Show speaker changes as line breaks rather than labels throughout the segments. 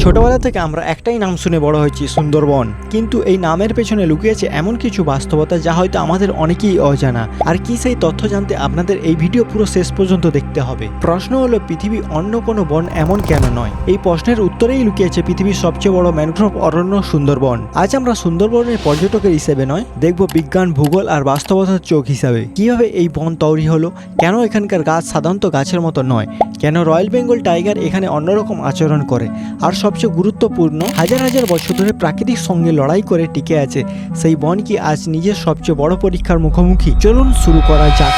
ছোটবেলা থেকে আমরা একটাই নাম শুনে বড় হয়েছি, সুন্দরবন। কিন্তু এই নামের পেছনে লুকিয়েছে এমন কিছু বাস্তবতা যা হয়তো আমাদের অনেকেই অজানা। আর কি সেই তথ্য জানতে আপনাদের এই ভিডিও পুরো শেষ পর্যন্ত দেখতে হবে। প্রশ্ন হলো, পৃথিবী অন্য কোনো বন এমন কেন নয়? এই প্রশ্নের উত্তরেই লুকিয়েছে পৃথিবীর সবচেয়ে বড় ম্যানগ্রোভ অরণ্য সুন্দরবন। আজ আমরা সুন্দরবনের পর্যটকের হিসেবে নয়, দেখব বিজ্ঞান, ভূগোল আর বাস্তবতার চোখ হিসাবে কিভাবে এই বন তৈরি হলো, কেন এখানকার গাছ সাধারণত গাছের মতো নয়, কেন রয়্যাল বেঙ্গল টাইগার এখানে অন্যরকম আচরণ করে, আর সবচেয়ে গুরুত্বপূর্ণ, হাজার হাজার বছর ধরে প্রাকৃতিক সঙ্গে লড়াই করে টিকে আছে সেই বন কি আজ নিজের সবচেয়ে বড় পরীক্ষার মুখোমুখি? চলুন শুরু করা যাক।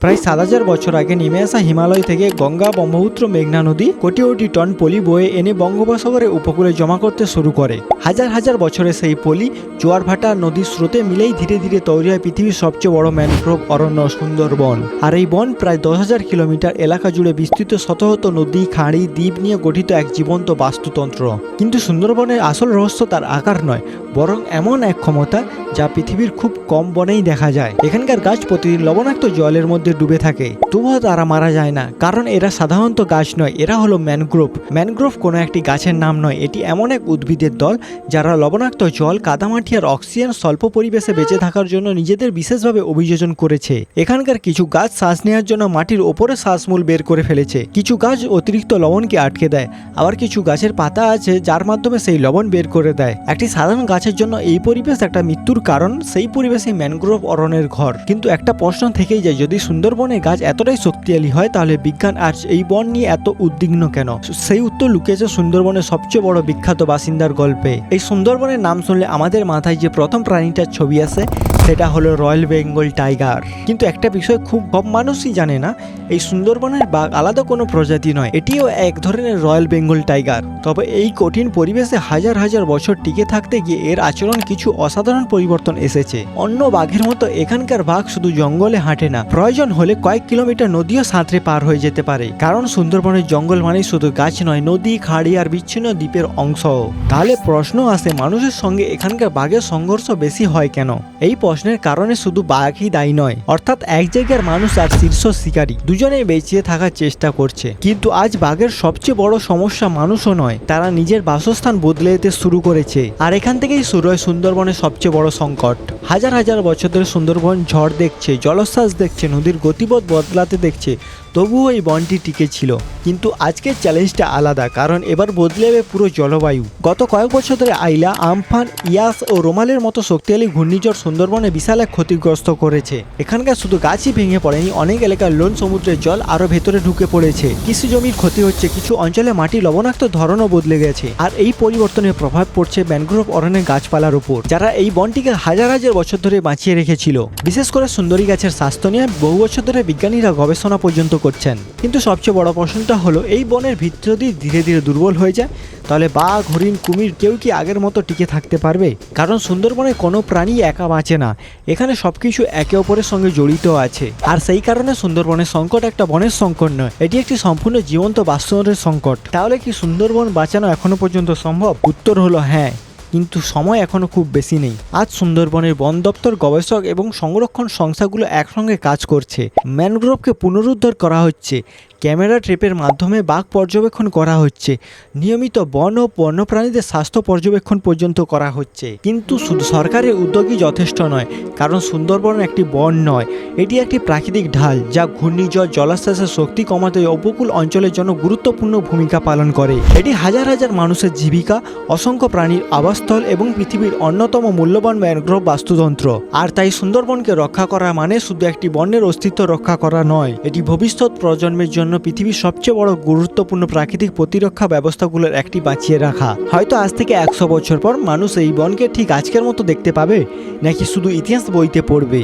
প্রায় ৭,০০০ বছর আগে নেমে আসা হিমালয় থেকে গঙ্গা, ব্রহ্মপুত্র, মেঘনা নদী কোটি কোটি টন পলি বয়ে এনে বঙ্গোপসাগরের উপকূলে জমা করতে শুরু করে। হাজার হাজার বছরে সেই পলি, জোয়ার ভাটা, নদীর স্রোতে মিলেই ধীরে ধীরে তৈরি হয় পৃথিবীর সবচেয়ে বড় ম্যানগ্রোভ অরণ্য সুন্দরবন। আর এই বন প্রায় ১০,০০০ কিলোমিটার এলাকা জুড়ে বিস্তৃত শত শত নদী, খাঁড়ি, দ্বীপ নিয়ে গঠিত এক জীবন্ত বাস্তুতন্ত্র। কিন্তু সুন্দরবনের আসল রহস্য তার আকার নয়, বরং এমন এক ক্ষমতা যা পৃথিবীর খুব কম বনেই দেখা যায়। এখানকার গাছ প্রতিদিন লবণাক্ত জলের মধ্যে ডুবে থাকে, তবুও তারা মারা যায় না, কারণ এরা সাধারণত গাছ নয়, এরা হলো ম্যানগ্রোভ। ম্যানগ্রোভ কোনো একটি গাছের নাম নয়, এটি এমন এক উদ্ভিদের দল যারা লবণাক্ত জল, কাদামাটি আর অক্সিজেন স্বল্প পরিবেশে বেঁচে থাকার জন্য নিজেদের বিশেষভাবে অভিযোজন করেছে। এখানকার কিছু গাছ শ্বাস নেওয়ার জন্য মাটির ওপরে শ্বাসমূল বের করে ফেলেছে, কিছু গাছ অতিরিক্ত লবণকে আটকে দেয়, আবার কিছু গাছের পাতা আছে যার মাধ্যমে সেই লবণ বের করে দেয়। একটি সাধারণ গাছের জন্য এই পরিবেশ একটা মৃত্যুর কারণ, সেই পরিবেশে ম্যানগ্রোভ অরণ্যের ঘর। কিন্তু একটা প্রশ্ন থেকেই যায়, যদি সুন্দরবনের গাছ এতটাই শক্তিশালী হয়, তাহলে বিজ্ঞান আজ এই বন নিয়ে এত উদ্বিগ্ন কেন? সেই উত্তর লুকিয়েছে সুন্দরবনের সবচেয়ে বড় বিখ্যাত বাসিন্দার গল্পে। এই সুন্দরবনের নাম শুনলে আমাদের মাথায় যে প্রথম প্রাণীটার ছবি আসে সেটা হলো রয়্যাল বেঙ্গল টাইগার। কিন্তু একটা বিষয় খুব কম মানুষই জানে না, এই সুন্দরবনের বাঘ আলাদা কোনো প্রজাতি নয়, এটিও এক ধরনের রয়্যাল বেঙ্গল টাইগার। তবে এই কঠিন পরিবেশে হাজার হাজার বছর টিকে থাকতে গিয়ে এর আচরণ কিছু অসাধারণ পরিবর্তন এসেছে। অন্য বাঘের মতো এখানকার বাঘ শুধু জঙ্গলে হাঁটে না, প্রয়োজন হলে কয়েক কিলোমিটার নদীও সাঁতরে পার হয়ে যেতে পারে, কারণ সুন্দরবনের জঙ্গল মানে শুধু গাছ নয়, নদী, খাঁড়ি আর বিচ্ছিন্ন দ্বীপের অংশ। তাহলে প্রশ্ন আসে, মানুষের সঙ্গে এখানকার বাঘের সংঘর্ষ বেশি হয় কেন? এই প্রশ্নের কারণে শুধু বাঘই দায়ী নয়, অর্থাৎ এক জায়গার মানুষ আর শীর্ষ শিকারী দুজনেই বেঁচে থাকার চেষ্টা করছে। কিন্তু আজ বাঘের সবচেয়ে বড় সমস্যা মানুষও নয়, তারা নিজের বাসস্থান বদলে যেতে শুরু করেছে। আর এখান থেকেই শুরু হয় সুন্দরবনের সবচেয়ে বড় সংকট। হাজার হাজার বছর ধরে সুন্দরবন ঝড় দেখছে, জলোচ্ছ্বাস দেখছে, নদীর গতিপথ বদলাতে দেখছে, তবুও এই বনটি টিকে ছিল। কিন্তু আজকের চ্যালেঞ্জটা আলাদা, কারণ এবার বদলে যাবে পুরো জলবায়ু। গত কয়েক বছর ধরে আইলা, আমফান, ইয়াস ও রোমালের মতো শক্তিশালী ঘূর্ণিঝড় সুন্দরবনে বিশাল এক ক্ষতিগ্রস্ত করেছে। এখানকার শুধু গাছই ভেঙে পড়েনি, অনেক এলাকার লোন সমুদ্রের জল আরো ভেতরে ঢুকে পড়েছে, কৃষি জমির ক্ষতি হচ্ছে, কিছু অঞ্চলে মাটি লবণাক্ত ধরনও বদলে গেছে। আর এই পরিবর্তনের প্রভাব পড়ছে ম্যানগ্রোভ অরণ্যের গাছপালার উপর, যারা এই বনটিকে হাজার হাজার বছর ধরে বাঁচিয়ে রেখেছিল। বিশেষ করে সুন্দরী গাছের স্বাস্থ্য নিয়ে বহু বছর ধরে বিজ্ঞানীরা গবেষণা পর্যন্ত করছেন। কিন্তু সবচেয়ে বড় প্রশ্নটা হলো, এই বনের ভিত্তি যদি ধীরে ধীরে দুর্বল হয়ে যায়, তাহলে বাঘ, হরিণ, কুমির কেউ কি আগের মতো টিকে থাকতে পারবে? কারণ সুন্দরবনে কোনো প্রাণী একা বাঁচে না, এখানে সবকিছু একে অপরের সঙ্গে জড়িত আছে। আর সেই কারণে সুন্দরবনের সংকট একটা বনের সংকট নয়, এটি একটি সম্পূর্ণ জীবন্ত বাস্তুতন্ত্রের সংকট। তাহলে কি সুন্দরবন বাঁচানো এখনো পর্যন্ত সম্ভব? উত্তর হলো হ্যাঁ, কিন্তু সময় এখনো খুব বেশি নেই। আজ সুন্দরবনের বন দপ্তর, গবেষক এবং সংরক্ষণ সংস্থাগুলো একসঙ্গে কাজ করছে। ম্যানগ্রোভকে পুনরুদ্ধার করা হচ্ছে, ক্যামেরা ট্র্যাপের মাধ্যমে বাঘ পর্যবেক্ষণ করা হচ্ছে, নিয়মিত বন ও বন্যপ্রাণীদের স্বাস্থ্য পর্যবেক্ষণ পর্যন্ত করা হচ্ছে। কিন্তু শুধু সরকারের উদ্যোগই যথেষ্ট নয়, কারণ সুন্দরবন একটি বন নয়, এটি একটি প্রাকৃতিক ঢাল যা ঘূর্ণিঝড়, জলোচ্ছ্বাসের শক্তি কমাতে উপকূল অঞ্চলের জন্য গুরুত্বপূর্ণ ভূমিকা পালন করে। এটি হাজার হাজার মানুষের জীবিকা, অসংখ্য প্রাণীর আবাসস্থল এবং পৃথিবীর অন্যতম মূল্যবান ম্যানগ্রোভ বাস্তুতন্ত্র। আর তাই সুন্দরবনকে রক্ষা করা মানে শুধু একটি বনের অস্তিত্ব রক্ষা করা নয়, এটি ভবিষ্যৎ প্রজন্মের জন্য পৃথিবীর সবচেয়ে বড় গুরুত্বপূর্ণ প্রাকৃতিক প্রতিরক্ষা ব্যবস্থাগুলোর একটি বাঁচিয়ে রাখা। হয়তো আজ থেকে ১০০ বছর পর মানুষ এই বনকে ঠিক আজকের মতো দেখতে পাবে, নাকি শুধু ইতিহাস বইতে পড়বে।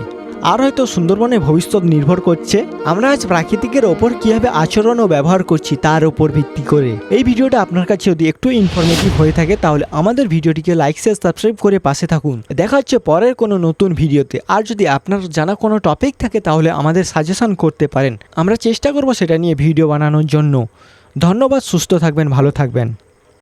আর হয়তো সুন্দরবনের ভবিষ্যৎ নির্ভর করছে আমরা আজ প্রাকৃতিকের ওপর কীভাবে আচরণ ও ব্যবহার করছি তার উপর ভিত্তি করে। এই ভিডিওটা আপনার কাছে যদি একটু ইনফরমেটিভ হয়ে থাকে, তাহলে আমাদের ভিডিওটিকে লাইক, শেয়ার, সাবস্ক্রাইব করে পাশে থাকুন। দেখা হচ্ছে পরের কোনো নতুন ভিডিওতে। আর যদি আপনার জানা কোনো টপিক থাকে, তাহলে আমাদের সাজেশন করতে পারেন, আমরা চেষ্টা করব সেটা নিয়ে ভিডিও বানানোর জন্য। ধন্যবাদ, সুস্থ থাকবেন, ভালো থাকবেন।